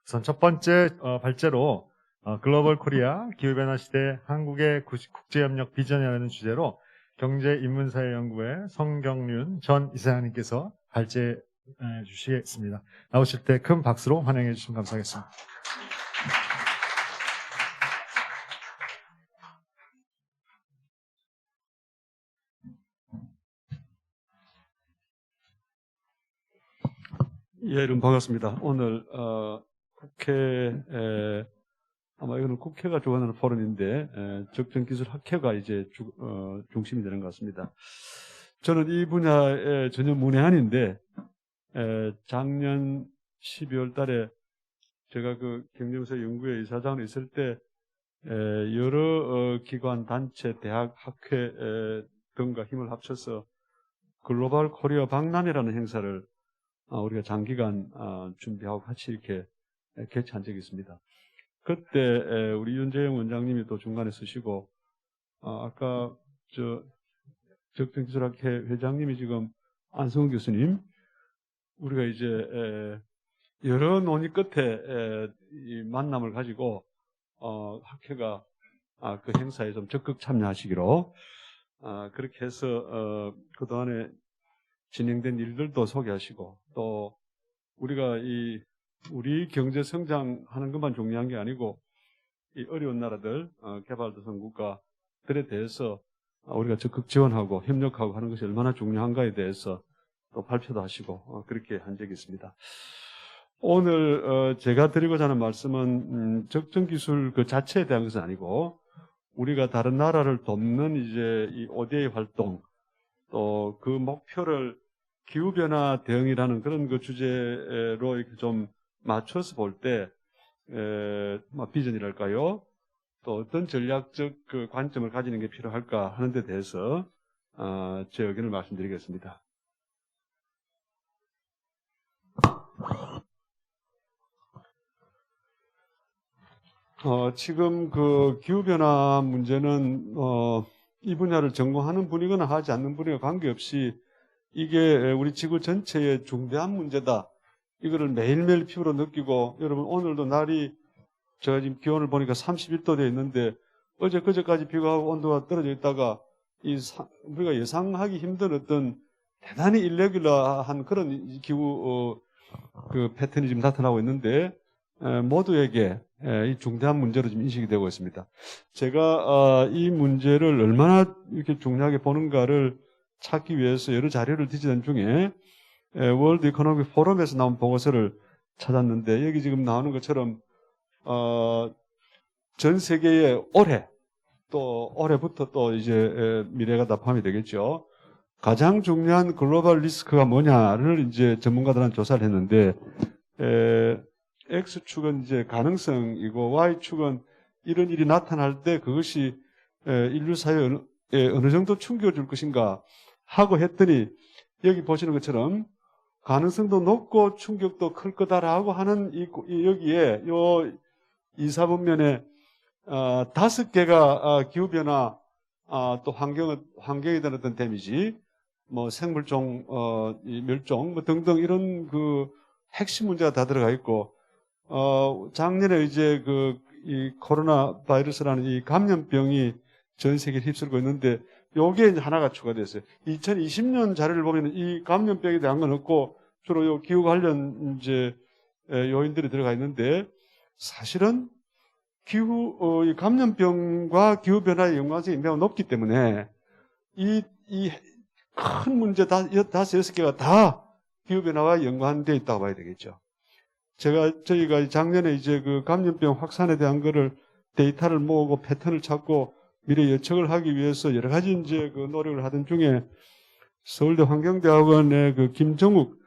우선 첫 번째 발제로 글로벌 코리아 기후변화 시대 한국의 국제협력 비전이라는 주제로 경제인문사회연구회 성경륜 전 이사장님께서 발제해 주시겠습니다. 나오실 때 큰 박수로 환영해 주시면 감사하겠습니다. 예, 여러분 반갑습니다. 오늘 아마 이거는 국회가 주관하는 포럼인데 적정기술학회가 이제 중심이 되는 것 같습니다. 저는 이 분야에 전혀 문외한인데 작년 12월 달에 제가 그 경제문서 연구회 이사장으로 있을 때 여러 기관, 단체, 대학, 학회 등과 힘을 합쳐서 글로벌 코리아 박람회라는 행사를 우리가 장기간 준비하고 같이 이렇게 개최한 적이 있습니다. 그때 우리 윤재영 원장님이 또 중간에 쓰시고 아까 적정기술학회 회장님이 지금 안성훈 교수님, 우리가 이제 여러 논의 끝에 이 만남을 가지고 학회가 그 행사에 좀 적극 참여하시기로 그렇게 해서 그동안에 진행된 일들도 소개하시고, 또 우리가 우리 경제 성장하는 것만 중요한 게 아니고 이 어려운 나라들, 개발도상 국가들에 대해서 우리가 적극 지원하고 협력하고 하는 것이 얼마나 중요한가에 대해서 또 발표도 하시고 그렇게 한 적이 있습니다. 오늘 제가 드리고자 하는 말씀은 적정기술 그 자체에 대한 것은 아니고, 우리가 다른 나라를 돕는 이제 이 ODA 활동, 또 그 목표를 기후변화 대응이라는 그런 그 주제로 이렇게 좀 맞춰서 볼 때, 비전이랄까요? 또 어떤 전략적 그 관점을 가지는 게 필요할까 하는 데 대해서, 제 의견을 말씀드리겠습니다. 지금 그 기후변화 문제는, 이 분야를 전공하는 분이거나 하지 않는 분이나 관계없이 이게 우리 지구 전체의 중대한 문제다. 이거를 매일매일 피부로 느끼고, 여러분 오늘도 날이 제가 지금 기온을 보니까 31도 되어 있는데 어제 그제까지 비가 오고 온도가 떨어져 있다가 우리가 예상하기 힘든 어떤 대단히 일레귤러한 그런 기후 그 패턴이 지금 나타나고 있는데 모두에게 이 중대한 문제로 지금 인식이 되고 있습니다. 제가 이 문제를 얼마나 이렇게 중요하게 보는가를 찾기 위해서 여러 자료를 뒤지던 중에 월드 이코노믹 포럼에서 나온 보고서를 찾았는데, 여기 지금 나오는 것처럼 전 세계에 올해부터 또 이제 미래가 다 포함이 되겠죠. 가장 중요한 글로벌 리스크가 뭐냐를 이제 전문가들한테 조사를 했는데, X축은 이제 가능성이고 Y축은 이런 일이 나타날 때 그것이 인류 사회에 어느 정도 충격을 줄 것인가 하고 했더니, 여기 보시는 것처럼 가능성도 높고 충격도 클 거다라고 하는 여기에 요 2, 4분면에 5개가 기후변화, 또 환경에 대한 어떤 데미지, 뭐 생물종 멸종 뭐 등등 이런 그 핵심 문제가 다 들어가 있고, 작년에 이제 이 코로나 바이러스라는 이 감염병이 전 세계를 휩쓸고 있는데, 요게 이제 하나가 추가됐어요. 2020년 자료를 보면 이 감염병에 대한 건 없고 주로 요 기후 관련 이제 요인들이 들어가 있는데, 사실은 이 감염병과 기후 변화의 연관성이 매우 높기 때문에 이 큰 문제 5-6개가 다 기후 변화와 연관되어 있다고 봐야 되겠죠. 저희가 작년에 이제 그 감염병 확산에 대한 거를 데이터를 모으고 패턴을 찾고 미래 예측을 하기 위해서 여러 가지 이제 그 노력을 하던 중에 서울대 환경대학원의 그 김정욱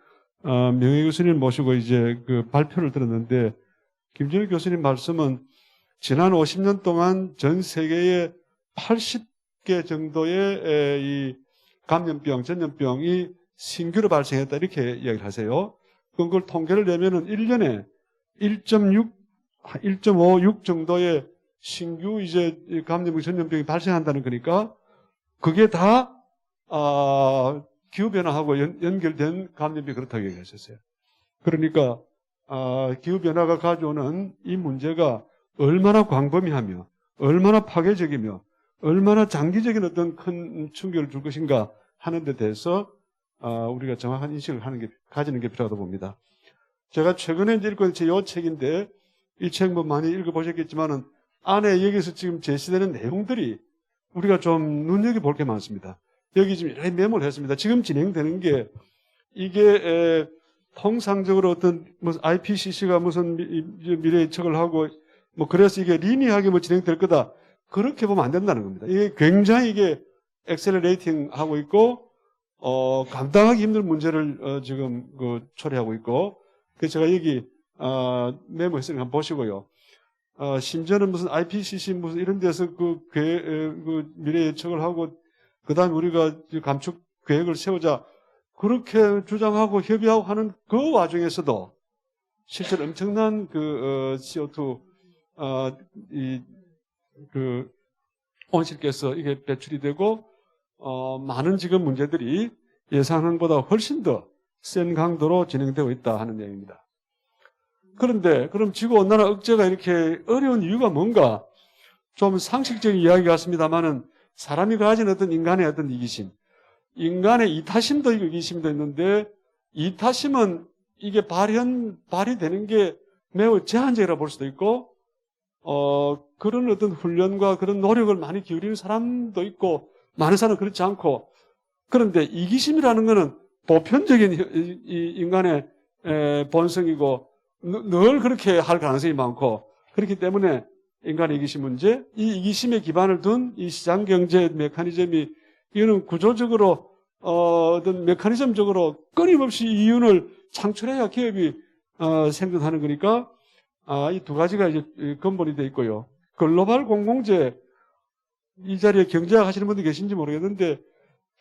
명예교수님 모시고 이제 그 발표를 들었는데, 김정욱 교수님 말씀은 지난 50년 동안 전 세계에 80개 정도의 이 감염병, 전염병이 신규로 발생했다 이렇게 이야기를 하세요. 그걸 통계를 내면은 1년에 1.56 정도의 신규 이제 감염병, 전염병이 발생한다는 거니까 그게 다 기후변화하고 연결된 감염병이 그렇다고 얘기하셨어요. 그러니까 기후변화가 가져오는 이 문제가 얼마나 광범위하며 얼마나 파괴적이며 얼마나 장기적인 어떤 큰 충격을 줄 것인가 하는 데 대해서 우리가 정확한 인식을 가지는 게 필요하다고 봅니다. 제가 최근에 이제 읽은 제 요 책인데 이 책 뭐 많이 읽어보셨겠지만은 안에 여기서 지금 제시되는 내용들이 우리가 좀 눈여겨볼 게 많습니다. 여기 지금 여러 메모를 했습니다. 지금 진행되는 게 이게 통상적으로 어떤 무슨 IPCC가 무슨 미래 예측을 하고 뭐 그래서 이게 리니하게 뭐 진행될 거다. 그렇게 보면 안 된다는 겁니다. 이게 굉장히 이게 엑셀러레이팅 하고 있고 감당하기 힘든 문제를 지금 처리하고 있고 그래서 제가 여기 메모했으니까 한번 보시고요. 심지어는 무슨 IPCC 무슨 이런 데서 그 미래 예측을 하고 그 다음에 우리가 감축 계획을 세우자 그렇게 주장하고 협의하고 하는 그 와중에서도 실제로 엄청난 CO2 온실가스 이게 배출이 되고 많은 지금 문제들이 예상한 것보다 훨씬 더 센 강도로 진행되고 있다 하는 내용입니다. 그런데 그럼 지구온난화 억제가 이렇게 어려운 이유가 뭔가 좀 상식적인 이야기 같습니다만은 사람이 가진 어떤 인간의 어떤 이기심, 인간의 이타심도 있고 이기심도 있는데 이타심은 이게 발휘되는 게 매우 제한적이라 볼 수도 있고 그런 어떤 훈련과 그런 노력을 많이 기울이는 사람도 있고 많은 사람은 그렇지 않고 그런데 이기심이라는 것은 보편적인 이 인간의 본성이고 늘 그렇게 할 가능성이 많고 그렇기 때문에 인간의 이기심 문제, 이 이기심에 기반을 둔 이 시장경제 메커니즘이 이거는 구조적으로 어떤 메커니즘적으로 끊임없이 이윤을 창출해야 기업이 생존하는 거니까 이 두 가지가 이제 근본이 되어 있고요. 글로벌 공공재 이 자리에 경제학 하시는 분들 계신지 모르겠는데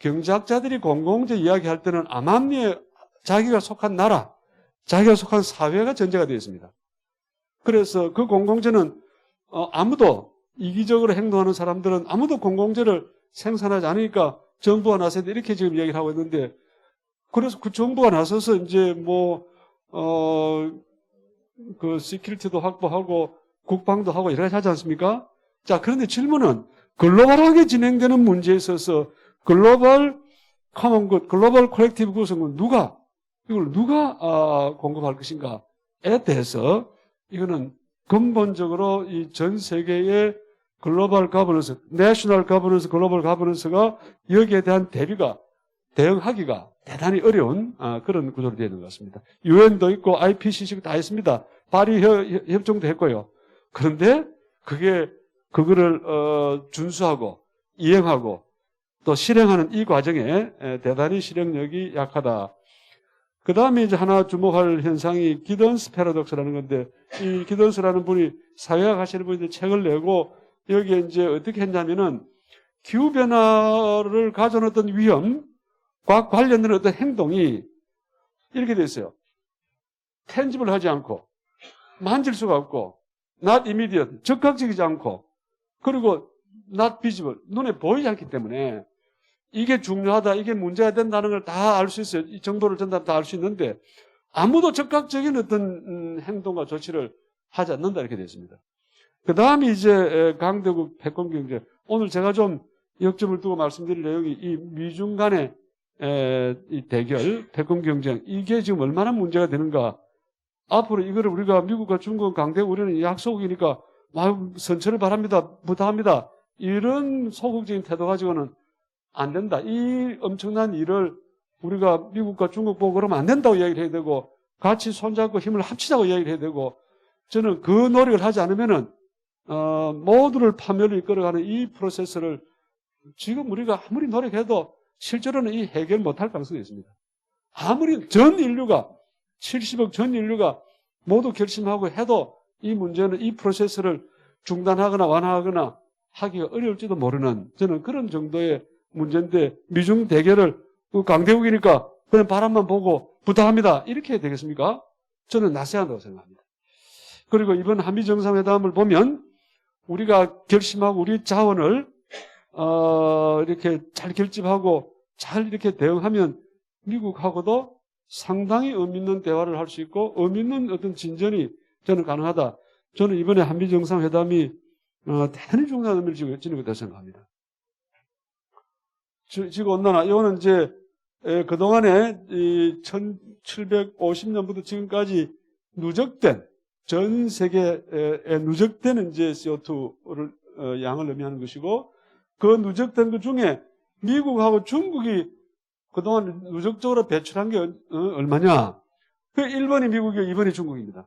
경제학자들이 공공재 이야기할 때는 암암리에 자기가 속한 나라, 자기가 속한 사회가 전제가 되어 있습니다. 그래서 그 공공재는 아무도 이기적으로 행동하는 사람들은 아무도 공공재를 생산하지 않으니까 정부가 나서야 돼 이렇게 지금 이야기를 하고 있는데 그래서 그 정부가 나서서 이제 그 시큐리티도 확보하고 국방도 하고 여러 가지 하지 않습니까? 자, 그런데 질문은 글로벌하게 진행되는 문제에 있어서 글로벌 커먼굿, 글로벌 콜렉티브 구성은 이걸 누가 공급할 것인가에 대해서 이거는 근본적으로 이 전 세계의 글로벌 가버넌스, 내셔널 가버넌스, 글로벌 가버넌스가 여기에 대한 대응하기가 대단히 어려운 그런 구조로 되어 있는 것 같습니다. 유엔도 있고 IPCC도 다 있습니다. 파리 협정도 했고요. 그런데 그거를 준수하고 이행하고 또 실행하는 이 과정에 대단히 실행력이 약하다. 그 다음에 이제 하나 주목할 현상이 기던스 패러독스라는 건데, 이 기던스라는 분이 사회학 하시는 분이 책을 내고, 여기에 이제 어떻게 했냐면은, 기후변화를 가져오는 위험과 관련된 어떤 행동이 이렇게 돼 있어요. 텐지블 하지 않고, 만질 수가 없고, not immediate, 즉각적이지 않고, 그리고 not visible, 눈에 보이지 않기 때문에, 이게 중요하다, 이게 문제가 된다는 걸 다 알 수 있어요. 이 정보를 전달 다 알 수 있는데 아무도 적극적인 어떤 행동과 조치를 하지 않는다 이렇게 되어 있습니다. 그 다음에 이제 강대국 패권 경제. 오늘 제가 좀 역점을 두고 말씀드릴 내용이 이 미중 간의 이 대결, 패권 경쟁 이게 지금 얼마나 문제가 되는가. 앞으로 이거를 우리가 미국과 중국, 강대국 우리는 약소국이니까 선처를 바랍니다, 부탁합니다. 이런 소극적인 태도 가지고는 안 된다. 이 엄청난 일을 우리가 미국과 중국 보고 그러면 안 된다고 이야기를 해야 되고 같이 손잡고 힘을 합치자고 이야기를 해야 되고 저는 그 노력을 하지 않으면은 모두를 파멸을 이끌어가는 이 프로세스를 지금 우리가 아무리 노력해도 실제로는 이 해결 못할 가능성이 있습니다. 아무리 전 인류가 70억 전 인류가 모두 결심하고 해도 이 문제는 이 프로세스를 중단하거나 완화하거나 하기가 어려울지도 모르는 저는 그런 정도의 문제인데 미중 대결을 강대국이니까 그냥 바람만 보고 부탁합니다. 이렇게 해야 되겠습니까? 저는 나서야 한다고 생각합니다. 그리고 이번 한미 정상회담을 보면 우리가 결심하고 우리 자원을 이렇게 잘 결집하고 잘 이렇게 대응하면 미국하고도 상당히 의미 있는 대화를 할 수 있고 의미 있는 어떤 진전이 저는 가능하다. 저는 이번에 한미 정상회담이 대단히 중요한 의미를 지니고 있다고 생각합니다. 지구 온난화 이거는 이제 그동안에 이 1750년부터 지금까지 누적된 전 세계에 누적되는 이제 CO2를 양을 의미하는 것이고 그 누적된 것 중에 미국하고 중국이 그동안 누적적으로 배출한 게 얼마냐? 그 1번이 미국이고 2번이 중국입니다.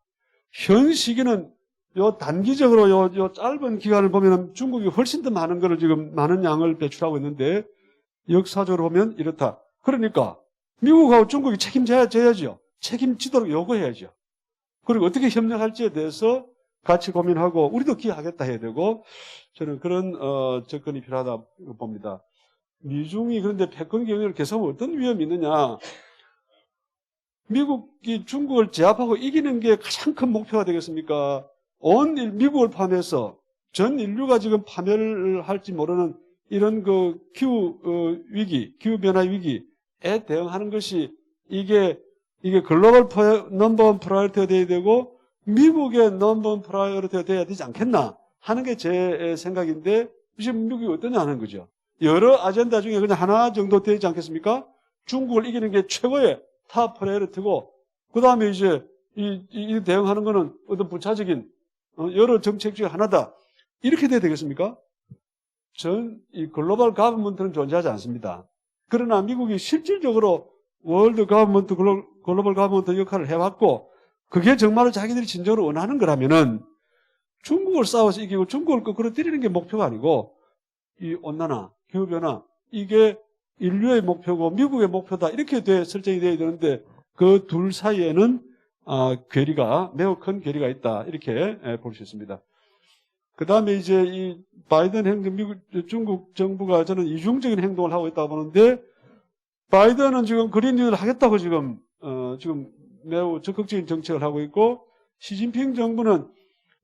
현 시기는 요 단기적으로 요 짧은 기간을 보면 중국이 훨씬 더 많은 거를 지금 많은 양을 배출하고 있는데 역사적으로 보면 이렇다. 그러니까 미국하고 중국이 책임져야죠. 책임지도록 요구해야죠. 그리고 어떻게 협력할지에 대해서 같이 고민하고 우리도 기여하겠다 해야 되고 저는 그런 접근이 필요하다 봅니다. 미중이 그런데 패권 경쟁을 계속하면 어떤 위험이 있느냐. 미국이 중국을 제압하고 이기는 게 가장 큰 목표가 되겠습니까? 미국을 포함해서 전 인류가 지금 파멸을 할지 모르는 이런 그 기후위기, 기후변화 위기에 대응하는 것이 이게 글로벌 넘버원 프라이어티가 돼야 되고 미국의 넘버원 프라이어티가 돼야 되지 않겠나 하는 게 제 생각인데 지금 미국이 어떠냐 하는 거죠. 여러 아젠다 중에 그냥 하나 정도 되지 않겠습니까? 중국을 이기는 게 최고의 탑 프라이어티고 그 다음에 이제 이 대응하는 거는 어떤 부차적인 여러 정책 중에 하나다. 이렇게 돼야 되겠습니까? 이 글로벌 가버먼트는 존재하지 않습니다. 그러나 미국이 실질적으로 월드 가버먼트, 글로벌 가버먼트 역할을 해왔고 그게 정말로 자기들이 진정으로 원하는 거라면은 중국을 싸워서 이기고 중국을 거꾸로 때리는 게 목표가 아니고 이 온난화, 기후변화 이게 인류의 목표고 미국의 목표다 이렇게 설정이 되어야 되는데 그 둘 사이에는 괴리가 매우 큰 괴리가 있다 이렇게 볼 수 있습니다. 그 다음에 이제 이 바이든 중국 정부가 저는 이중적인 행동을 하고 있다고 보는데 바이든은 지금 그린뉴딜을 하겠다고 지금 매우 적극적인 정책을 하고 있고 시진핑 정부는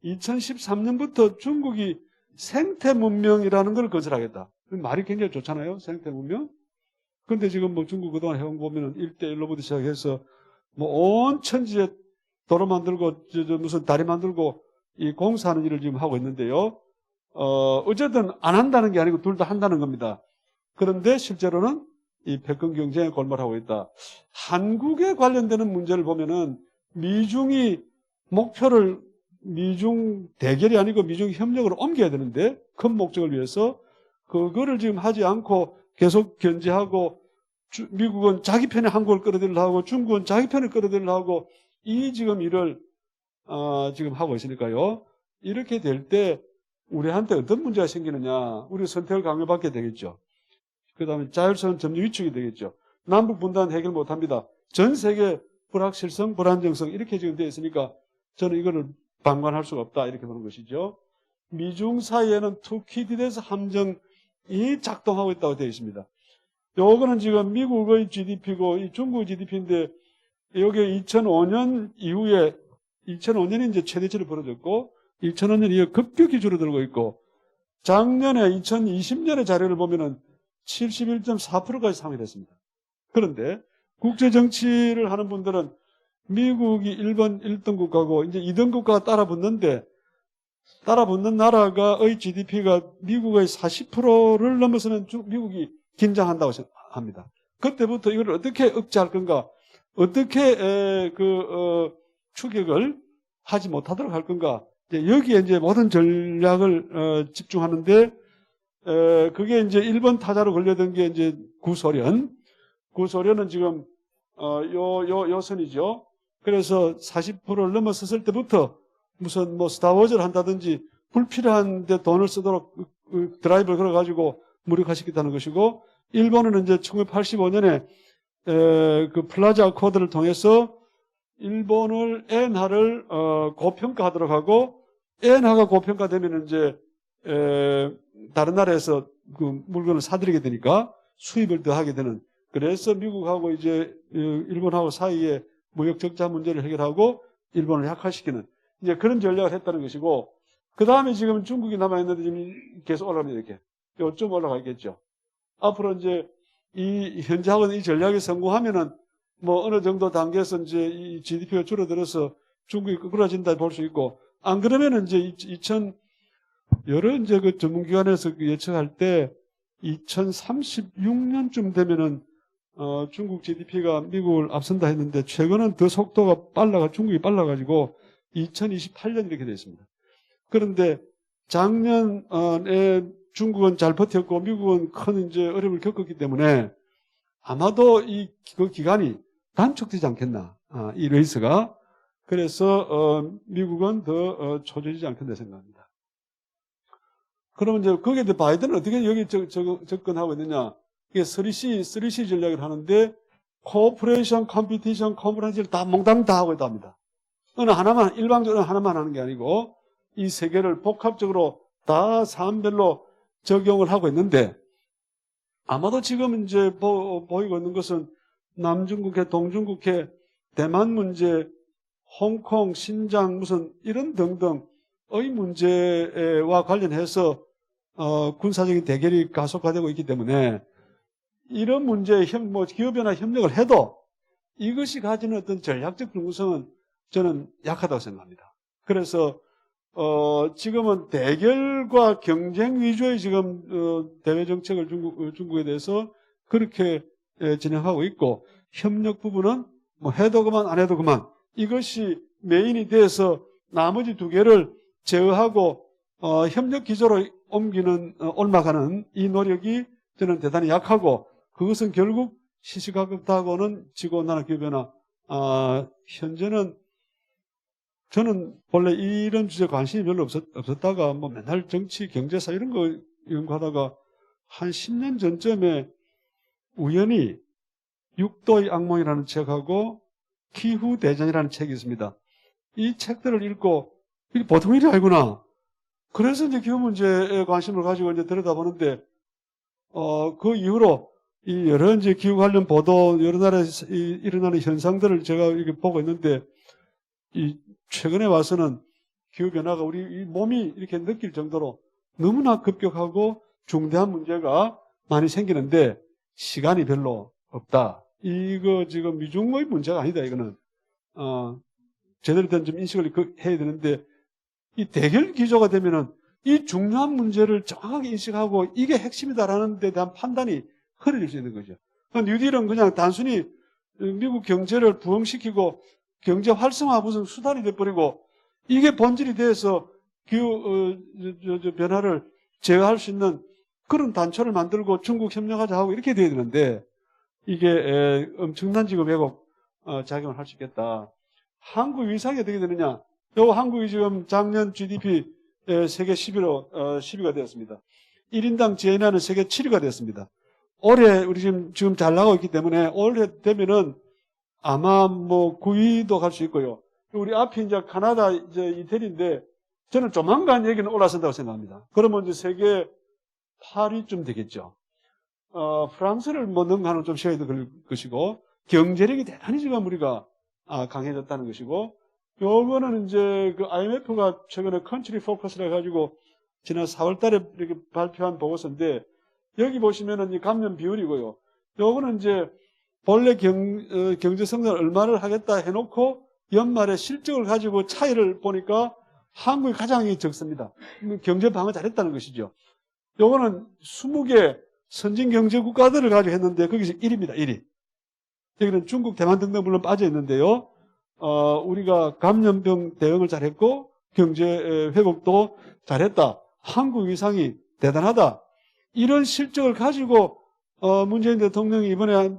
2013년부터 중국이 생태 문명이라는 걸 건설하겠다. 말이 굉장히 좋잖아요. 생태 문명. 근데 지금 뭐 중국 그동안 해온 거 보면은 1대1로부터 시작해서 뭐 온 천지에 도로 만들고 무슨 다리 만들고 이 공사하는 일을 지금 하고 있는데요. 어쨌든 안 한다는 게 아니고 둘 다 한다는 겁니다. 그런데 실제로는 이 패권 경쟁에 골몰하고 있다. 한국에 관련되는 문제를 보면은 미중이 목표를 미중 대결이 아니고 미중 협력으로 옮겨야 되는데 큰 목적을 위해서 그거를 지금 하지 않고 계속 견제하고 미국은 자기 편에 한국을 끌어들이려고 하고 중국은 자기 편을 끌어들이려고 하고 이 지금 일을 지금 하고 있으니까요. 이렇게 될 때 우리한테 어떤 문제가 생기느냐. 우리 선택을 강요받게 되겠죠. 그 다음에 자율성 점유 위축이 되겠죠. 남북 분단 해결 못합니다. 전 세계 불확실성, 불안정성 이렇게 지금 되어 있으니까 저는 이거를 방관할 수가 없다 이렇게 보는 것이죠. 미중 사이에는 투키디데스 함정이 작동하고 있다고 되어 있습니다. 요거는 지금 미국의 GDP고 이 중국의 GDP인데 여기 2005년 이후에 2005년이 이제 최대치를 벌어졌고 2005년 이후에 급격히 줄어들고 있고 작년에 2020년의 자료를 보면은 71.4%까지 상회됐습니다. 그런데 국제 정치를 하는 분들은 미국이 1등 국가고 이제 2등 국가가 따라붙는데 따라붙는 나라가의 GDP가 미국의 40%를 넘어서면 미국이 긴장한다고 합니다. 그때부터 이걸 어떻게 억제할 건가, 어떻게 추격을 하지 못하도록 할 건가, 여기에 이제 모든 전략을 집중하는데 그게 이제 1번 타자로 걸려든 게 이제 구소련은 지금 요 선이죠. 그래서 40%를 넘어섰을 때부터 무슨 뭐 스타워즈를 한다든지 불필요한데 돈을 쓰도록 드라이브를 걸어가지고 무력화시켰다는 것이고, 일본은 이제 1985년에 그 플라자 코드를 통해서 일본을 엔화를 고평가하도록 하고, 엔화가 고평가되면 이제 다른 나라에서 그 물건을 사들이게 되니까 수입을 더 하게 되는. 그래서 미국하고 이제 일본하고 사이에 무역 적자 문제를 해결하고 일본을 약화시키는 이제 그런 전략을 했다는 것이고, 그 다음에 지금 중국이 남아있는데 지금 계속 올라갑니다. 이렇게 요점 올라가겠죠. 앞으로 이제 이 현재 하고 있는 이 전략이 성공하면은 뭐 어느 정도 단계에서 이제 이 GDP가 줄어들어서 중국이 끄그러진다 볼 수 있고, 안 그러면은 이제 여러 이제 그 전문기관에서 예측할 때 2036년쯤 되면은 중국 GDP가 미국을 앞선다 했는데, 최근은 더 속도가 중국이 빨라가지고 2028년 이렇게 되어 있습니다. 그런데 작년에 중국은 잘 버텼고 미국은 큰 이제 어려움을 겪었기 때문에 아마도 그 기간이 단축되지 않겠나, 이 레이스가. 그래서 미국은 더 초조해지지 않겠나 생각합니다. 그러면 이제 거기에 대해 바이든은 어떻게 여기 접근하고 있느냐? 이게 3C 전략을 하는데, 코퍼레이션, 컴피티션, 컨퍼런스를 다 몽땅 다 하고 있답니다. 어느 하나만, 일방적으로 하나만 하는 게 아니고 이 세 개를 복합적으로 다 사안별로 적용을 하고 있는데, 아마도 지금 이제 보이고 있는 것은 남중국해, 동중국해, 대만 문제, 홍콩, 신장 무슨 이런 등등의 문제와 관련해서 군사적인 대결이 가속화되고 있기 때문에, 이런 문제에 기업이나 협력을 해도 이것이 가지는 어떤 전략적 중요성은 저는 약하다고 생각합니다. 그래서 지금은 대결과 경쟁 위주의 지금 대외 정책을 중국에 대해서 그렇게 진행하고 있고, 협력 부분은 뭐 해도 그만 안 해도 그만, 이것이 메인이 돼서 나머지 두 개를 제어하고 협력 기조로 올라가는 이 노력이 저는 대단히 약하고, 그것은 결국 시시각각하고는 지구온난화 기후변화, 현재는 저는 원래 이런 주제에 관심이 별로 없었다가 뭐 맨날 정치, 경제사 이런 거 연구하다가 한 10년 전쯤에 우연히 육도의 악몽이라는 책하고 기후대전이라는 책이 있습니다. 이 책들을 읽고 이게 보통 일이 아니구나. 그래서 이제 기후 문제에 관심을 가지고 이제 들여다보는데, 그 이후로 이 여러 이제 기후 관련 보도, 여러 나라에서 일어나는 현상들을 제가 이렇게 보고 있는데, 이 최근에 와서는 기후 변화가 우리 이 몸이 이렇게 느낄 정도로 너무나 급격하고 중대한 문제가 많이 생기는데 시간이 별로 없다. 이거 지금 미중의 문제가 아니다. 이거는 제대로 된 좀 인식을 해야 되는데, 이 대결 기조가 되면은 이 중요한 문제를 정확하게 인식하고 이게 핵심이다라는 데 대한 판단이 흐려질 수 있는 거죠. 뉴딜은 그냥 단순히 미국 경제를 부흥시키고 경제 활성화 무슨 수단이 돼버리고, 이게 본질이 돼서 기후 변화를 제어할 수 있는 그런 단초를 만들고 중국 협력하자 하고 이렇게 돼야 되는데, 이게 엄청난 지금 왜곡 작용을 할 수 있겠다. 한국 위상이 어떻게 되느냐? 한국이 지금 작년 GDP 세계 10위가 되었습니다. 1인당 GNI는 세계 7위가 되었습니다. 올해 우리 지금 잘 나가고 있기 때문에 올해 되면은 아마 뭐 9위도 갈 수 있고요. 우리 앞에 이제 카나다, 이제 이태리인데, 저는 조만간 여기는 올라선다고 생각합니다. 그러면 이제 세계 8위쯤 되겠죠. 프랑스를 뭐 능가하는 좀 시간이 더 걸릴 것이고, 경제력이 대단히 지금 우리가 강해졌다는 것이고, 요거는 이제 그 IMF가 최근에 컨트리 포커스를 해가지고 지난 4월 달에 이렇게 발표한 보고서인데, 여기 보시면은 이 감염 비율이고요. 요거는 이제 본래 경제 성장을 얼마를 하겠다 해놓고 연말에 실적을 가지고 차이를 보니까 한국이 가장 적습니다. 경제 방어 잘했다는 것이죠. 요거는 20개 선진 경제 국가들을 가지고 했는데 거기서 1위입니다. 1위. 여기는 중국, 대만 등등 물론 빠져 있는데요. 우리가 감염병 대응을 잘했고 경제 회복도 잘했다. 한국 위상이 대단하다. 이런 실적을 가지고 문재인 대통령이 이번에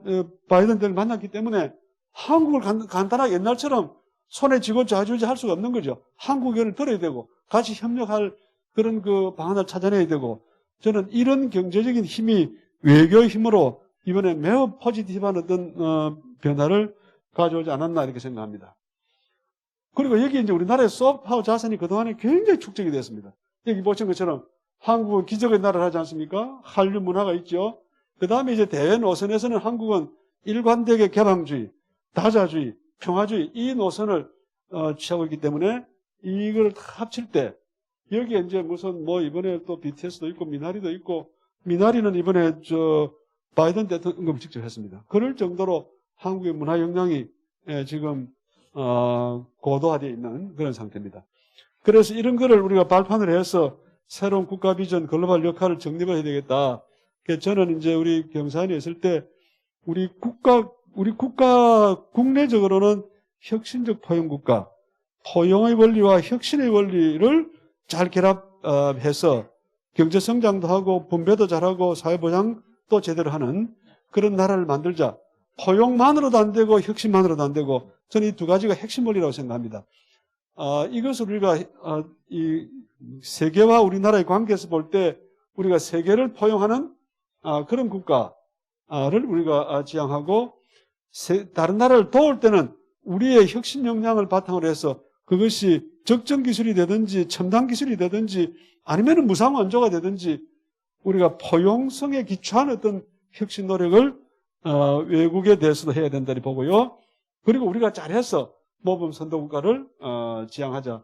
바이든 때를 만났기 때문에 한국을 간단하게 옛날처럼 손에 쥐고 좌지우지 할 수가 없는 거죠. 한국 의견을 들어야 되고 같이 협력할 그런 그 방안을 찾아내야 되고, 저는 이런 경제적인 힘이 외교의 힘으로 이번에 매우 포지티브한 어떤 변화를 가져오지 않았나 이렇게 생각합니다. 그리고 여기 이제 우리나라의 소프트파워 자산이 그동안에 굉장히 축적이 됐습니다. 여기 보신 것처럼 한국은 기적의 나라를 하지 않습니까? 한류 문화가 있죠. 그 다음에 이제 대외 노선에서는 한국은 일관되게 개방주의, 다자주의, 평화주의 이 노선을 취하고 있기 때문에 이걸 다 합칠 때 여기에 이제 무슨 뭐 이번에 또 BTS도 있고 미나리도 있고, 미나리는 이번에 바이든 대통령이 직접 했습니다. 그럴 정도로 한국의 문화 역량이 지금 고도화되어 있는 그런 상태입니다. 그래서 이런 거를 우리가 발판을 해서 새로운 국가 비전, 글로벌 역할을 정립을 해야 되겠다. 그래서 저는 이제 우리 경산에 있을 때 우리 국가 국내적으로는 혁신적 포용국가, 포용의 원리와 혁신의 원리를 잘 결합해서 경제 성장도 하고 분배도 잘하고 사회보장도 제대로 하는 그런 나라를 만들자. 포용만으로도 안 되고 혁신만으로도 안 되고 저는 이 두 가지가 핵심 원리라고 생각합니다. 이것을 우리가 이 세계와 우리나라의 관계에서 볼 때 우리가 세계를 포용하는 그런 국가를 우리가 지향하고 다른 나라를 도울 때는 우리의 혁신 역량을 바탕으로 해서 그것이 적정 기술이 되든지 첨단 기술이 되든지 아니면 무상 원조가 되든지 우리가 포용성에 기초한 어떤 혁신 노력을 외국에 대해서도 해야 된다고 보고요. 그리고 우리가 잘해서 모범 선도국가를 지향하자.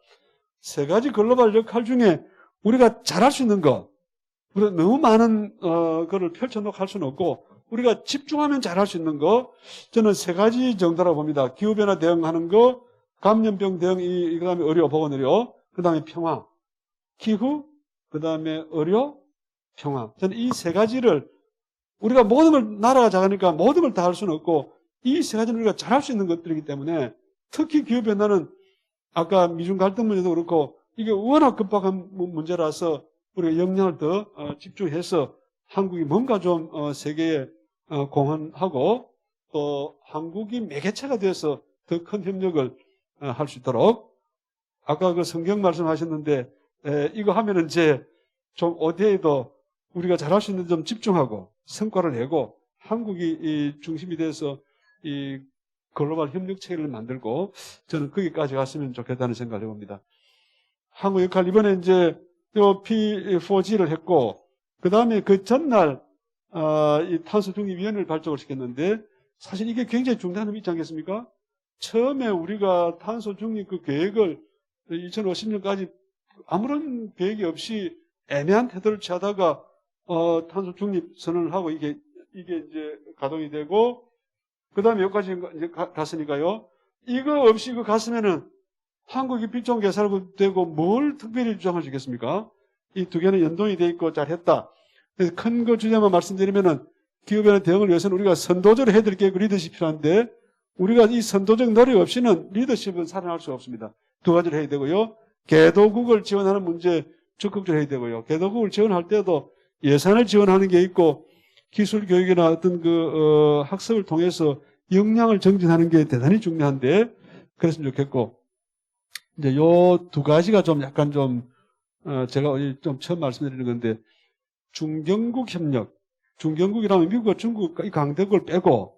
세 가지 글로벌 역할 중에 우리가 잘할 수 있는 거, 우리가 너무 많은 거를 펼쳐놓고 할 수는 없고 우리가 집중하면 잘할 수 있는 거, 저는 세 가지 정도라고 봅니다. 기후변화 대응하는 거, 감염병 대응, 그 다음에 의료, 보건의료, 그 다음에 평화, 기후, 그 다음에 의료, 평화. 저는 이 세 가지를 우리가 모든 걸, 나라가 작으니까 모든 걸 다 할 수는 없고 이 세 가지는 우리가 잘할 수 있는 것들이기 때문에 특히 기후변화는 아까 미중 갈등 문제도 그렇고 이게 워낙 급박한 문제라서 우리가 역량을 더 집중해서 한국이 뭔가 좀 세계에 공헌하고 또 한국이 매개체가 돼서 더 큰 협력을 할 수 있도록 아까 그 성경 말씀하셨는데 이거 하면은 이제 좀 어디에도 우리가 잘할 수 있는 좀 집중하고 성과를 내고 한국이 이 중심이 돼서 이 글로벌 협력 체계를 만들고 저는 거기까지 갔으면 좋겠다는 생각을 해봅니다. 한국 역할 이번에 이제 P4G를 했고 그 다음에 그 전날 이 탄소 중립위원회를 발족을 시켰는데 사실 이게 굉장히 중대한 의미 있지 않겠습니까? 처음에 우리가 탄소 중립 그 계획을 2050년까지 아무런 계획이 없이 애매한 태도를 취하다가 탄소 중립 선언을 하고 이게 이제 가동이 되고 그 다음에 여기까지 이제 갔으니까요. 이거 없이 이거 갔으면은 한국이 빌종 개발고 되고 뭘 특별히 주장할 수 있겠습니까? 이 두 개는 연동이 돼 있고 잘했다. 그래서 큰 거 주제만 말씀드리면은 기후변화 대응을 위해서는 우리가 선도적으로 해드릴 게 리더십이 필요한데 우리가 이 선도적 노력 없이는 리더십은 살아날 수 없습니다. 두 가지를 해야 되고요. 개도국을 지원하는 문제 적극적으로 해야 되고요. 개도국을 지원할 때도 예산을 지원하는 게 있고 기술 교육이나 어떤 학습을 통해서 역량을 정진하는 게 대단히 중요한데 그랬으면 좋겠고 이제 요 두 가지가 좀 약간 좀 제가 좀 처음 말씀드리는 건데 중견국 협력, 중견국이라면 미국과 중국 이 강대국을 빼고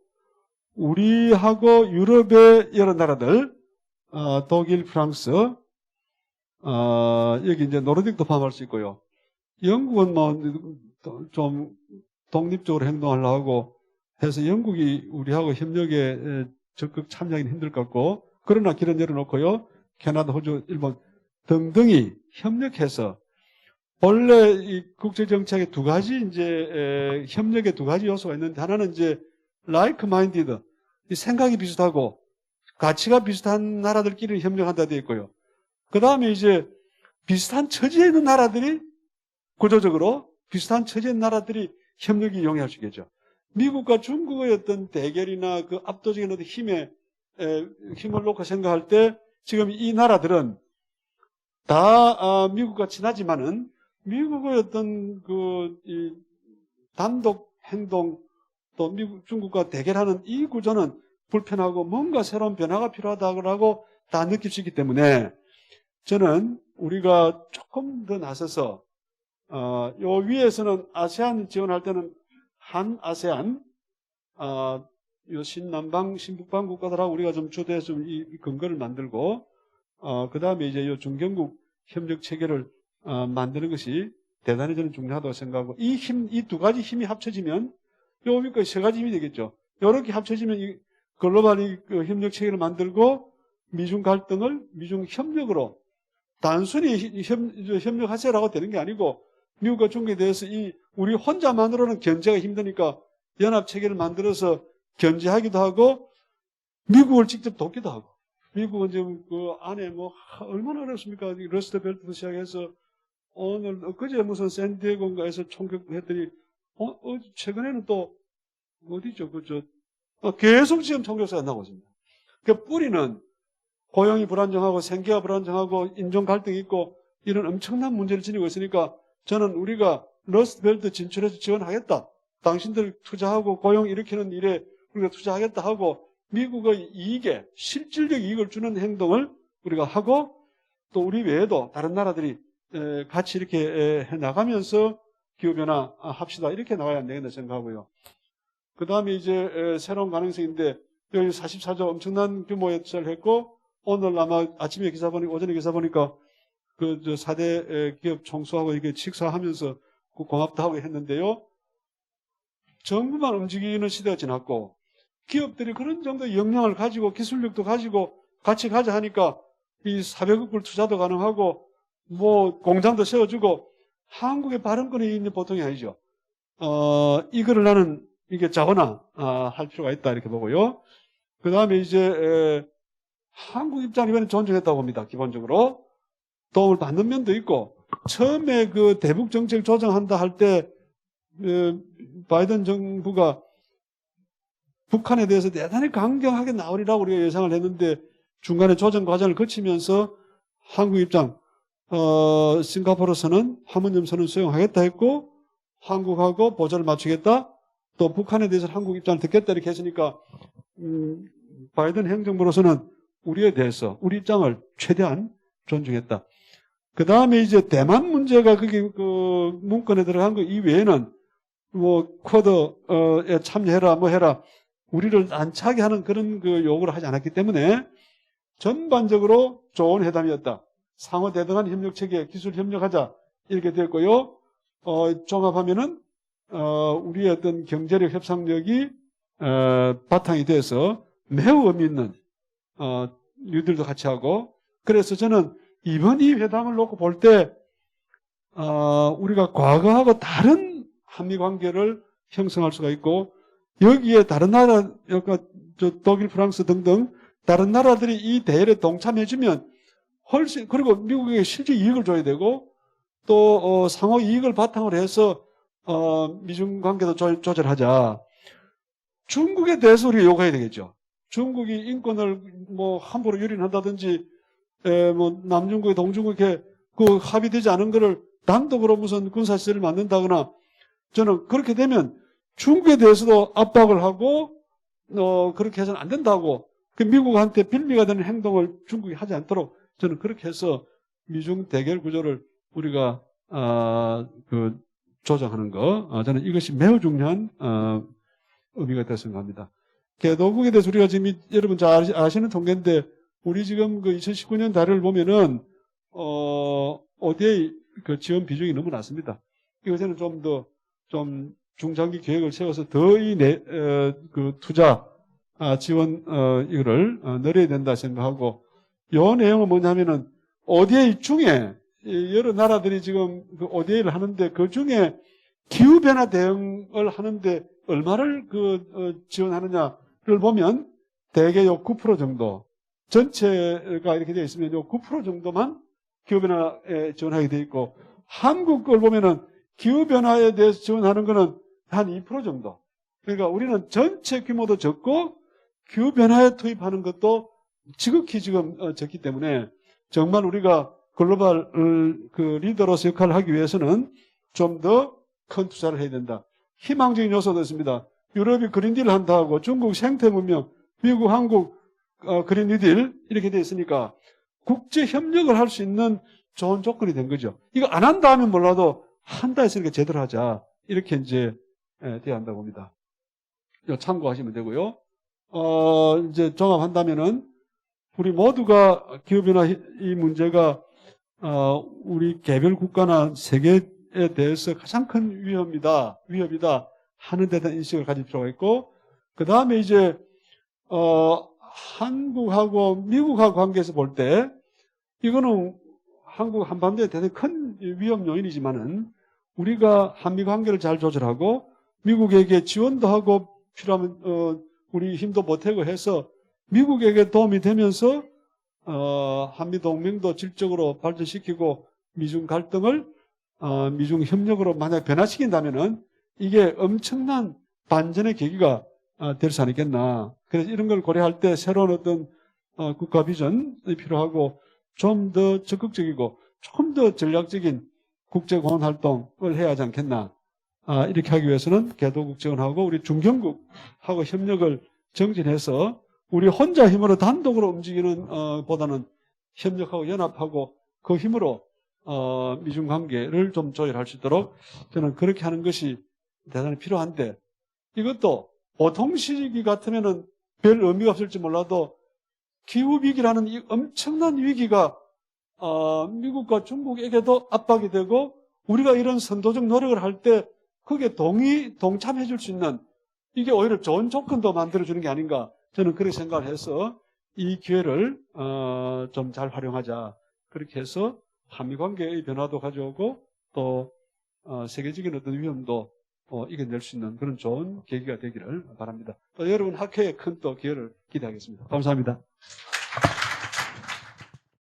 우리하고 유럽의 여러 나라들 독일, 프랑스 여기 이제 노르딕도 포함할 수 있고요. 영국은 뭐 좀 독립적으로 행동하려고 하고 해서 영국이 우리하고 협력에 적극 참여하기는 힘들 것 같고 그러나 길은 열어놓고요. 캐나다, 호주, 일본 등등이 협력해서 원래 이 국제정책의 두 가지 이제 협력의 두 가지 요소가 있는데 하나는 이제 like-minded 이 생각이 비슷하고 가치가 비슷한 나라들끼리 협력한다 되어 있고요. 그 다음에 이제 비슷한 처지에 있는 나라들이 구조적으로 비슷한 처지의 나라들이 협력이 용이할 수 있겠죠. 미국과 중국의 어떤 대결이나 그 압도적인 어떤 힘을 놓고 생각할 때 지금 이 나라들은 다 미국과 친하지만은 미국의 어떤 이 단독 행동 또 미국, 중국과 대결하는 이 구조는 불편하고 뭔가 새로운 변화가 필요하다고 다 느낄 수 있기 때문에 저는 우리가 조금 더 나서서 요 위에서는 아세안 지원할 때는 한 아세안 요 신남방, 신북방 국가들하고 우리가 좀 주도해서 이 근거를 만들고 그 다음에 이제 요 중견국 협력 체계를 만드는 것이 대단히 저는 중요하다고 생각하고 이 두 가지 힘이 합쳐지면 요 위까지 세 가지 힘이 되겠죠. 이렇게 합쳐지면 이 글로벌 협력 체계를 만들고 미중 갈등을 미중 협력으로 단순히 협력하세요라고 되는 게 아니고 미국과 중국에 대해서 우리 혼자만으로는 견제가 힘드니까 연합 체계를 만들어서 견제하기도 하고 미국을 직접 돕기도 하고, 미국은 지금 그 안에 뭐 얼마나 어렵습니까? 러스트벨트부터 시작해서 오늘 엊그제 무슨 샌디에고인가에서 총격했더니 최근에는 또 어디죠? 계속 지금 총격사가 나오고 있습니다. 그 뿌리는 고용이 불안정하고 생계가 불안정하고 인종 갈등이 있고 이런 엄청난 문제를 지니고 있으니까 저는 우리가 러스트벨트 진출해서 지원하겠다. 당신들 투자하고 고용 일으키는 일에 우리가 투자하겠다 하고 미국의 이익에 실질적 이익을 주는 행동을 우리가 하고 또 우리 외에도 다른 나라들이 같이 이렇게 해나가면서 기후변화 합시다. 이렇게 나와야 안 되겠다 생각하고요. 그 다음에 이제 새로운 가능성인데 여기 44조 엄청난 규모의 투자를 했고 오늘 아마 아침에 기사 보니까 오전에 기사 보니까 그 4대 기업 총수하고 이렇게 식사하면서 고맙다 하고 했는데요. 정부만 움직이는 시대가 지났고 기업들이 그런 정도의 역량을 가지고 기술력도 가지고 같이 가자 하니까 이 400억 불 투자도 가능하고 뭐 공장도 세워주고 한국의 발언권이 있는 보통이 아니죠. 이거를 나는 이게 자원화 할 필요가 있다 이렇게 보고요. 그 다음에 이제 한국 입장 이번에 존중했다고 봅니다. 기본적으로 도움을 받는 면도 있고 처음에 그 대북 정책 조정한다 할 때 바이든 정부가 북한에 대해서 대단히 강경하게 나오리라고 우리가 예상을 했는데 중간에 조정 과정을 거치면서 한국 입장 싱가포르에서는 판문점선언 수용하겠다 했고 한국하고 보조를 맞추겠다 또 북한에 대해서 한국 입장을 듣겠다 이렇게 했으니까 바이든 행정부로서는 우리에 대해서 우리 입장을 최대한 존중했다. 그 다음에 이제 대만 문제가 그게 그 문건에 들어간 거 이외에는 뭐 쿼드에 참여해라 뭐 해라 우리를 안차게 하는 그런 그 요구를 하지 않았기 때문에 전반적으로 좋은 회담이었다. 상호 대등한 협력 체계, 기술 협력하자 이렇게 됐고요. 종합하면은 우리의 어떤 경제력 협상력이 바탕이 돼서 매우 의미 있는 뉴딜도 같이 하고 그래서 저는 이번 이 회담을 놓고 볼 때 우리가 과거하고 다른 한미 관계를 형성할 수가 있고 여기에 다른 나라, 독일, 프랑스 등등 다른 나라들이 이 대회에 동참해주면 훨씬 그리고 미국에게 실제 이익을 줘야 되고 또 상호 이익을 바탕으로 해서 미중 관계도 조절하자. 중국에 대해서 우리가 요구해야 되겠죠. 중국이 인권을 뭐 함부로 유린한다든지 뭐 남중국에 동중국에 그 합의되지 않은 거를 단독으로 무슨 군사시설을 만든다거나 저는 그렇게 되면 중국에 대해서도 압박을 하고 그렇게 해서는 안 된다고 그 미국한테 빌미가 되는 행동을 중국이 하지 않도록 저는 그렇게 해서 미중 대결 구조를 우리가 그 조정하는 거 저는 이것이 매우 중요한 의미가 있다고 생각합니다. 개도국에 대해서 우리가 지금 여러분 잘 아시는 통계인데 우리 지금 그 2019년 달을 보면은 ODA 그 지원 비중이 너무 낮습니다. 이것에는 좀 중장기 계획을 세워서 더 이 그 투자 지원 이거를 늘려야 된다 생각하고 요 내용은 뭐냐면은 ODA 중에 여러 나라들이 지금 그 ODA를 하는데 그 중에 기후 변화 대응을 하는데 얼마를 지원하느냐를 보면 대개 요 9% 정도 전체가 이렇게 되어 있으면 요 9% 정도만 기후 변화에 지원하게 되어 있고 한국 걸 보면은 기후 변화에 대해서 지원하는 거는 한 2% 정도. 그러니까 우리는 전체 규모도 적고 기후 변화에 투입하는 것도 지극히 지금 적기 때문에 정말 우리가 글로벌 그 리더로서 역할을 하기 위해서는 좀 더 큰 투자를 해야 된다. 희망적인 요소도 있습니다. 유럽이 그린딜을 한다 하고 중국 생태문명, 미국, 한국 그린 뉴딜 이렇게 돼 있으니까 국제 협력을 할 수 있는 좋은 조건이 된 거죠. 이거 안 한다 하면 몰라도 한다 했으니까 제대로 하자. 이렇게 이제 돼야 한다고 봅니다. 이거 참고하시면 되고요. 이제 종합한다면은 우리 모두가 기후변화 이 문제가 우리 개별 국가나 세계에 대해서 가장 큰 위협이다 하는 데 대한 인식을 가질 필요가 있고 그 다음에 이제 한국하고 미국하고 관계에서 볼 때 이거는 한국 한반도에 대단히 큰 위험 요인이지만은 우리가 한미 관계를 잘 조절하고 미국에게 지원도 하고 필요하면 우리 힘도 보태고 해서 미국에게 도움이 되면서 한미 동맹도 질적으로 발전시키고 미중 갈등을 미중 협력으로 만약 변화시킨다면은 이게 엄청난 반전의 계기가 될 수 않겠나. 그래서 이런 걸 고려할 때 새로운 어떤 국가 비전이 필요하고 좀 더 적극적이고 조금 더 전략적인 국제 공헌 활동을 해야 하지 않겠나. 이렇게 하기 위해서는 개도국제원하고 우리 중견국하고 협력을 정진해서 우리 혼자 힘으로 단독으로 움직이는 보다는 협력하고 연합하고 그 힘으로 미중 관계를 좀 조율할 수 있도록 저는 그렇게 하는 것이 대단히 필요한데 이것도 보통 시기 같으면은 별 의미가 없을지 몰라도 기후위기라는 이 엄청난 위기가 미국과 중국에게도 압박이 되고 우리가 이런 선도적 노력을 할 때 거기에 동참해 줄 수 있는 이게 오히려 좋은 조건도 만들어주는 게 아닌가 저는 그렇게 생각을 해서 이 기회를 좀 잘 활용하자. 그렇게 해서 한미 관계의 변화도 가져오고 또 세계적인 어떤 위험도 이겨낼 수 있는 그런 좋은 계기가 되기를 바랍니다. 또 여러분 학회에 큰 또 기회를 기대하겠습니다. 감사합니다.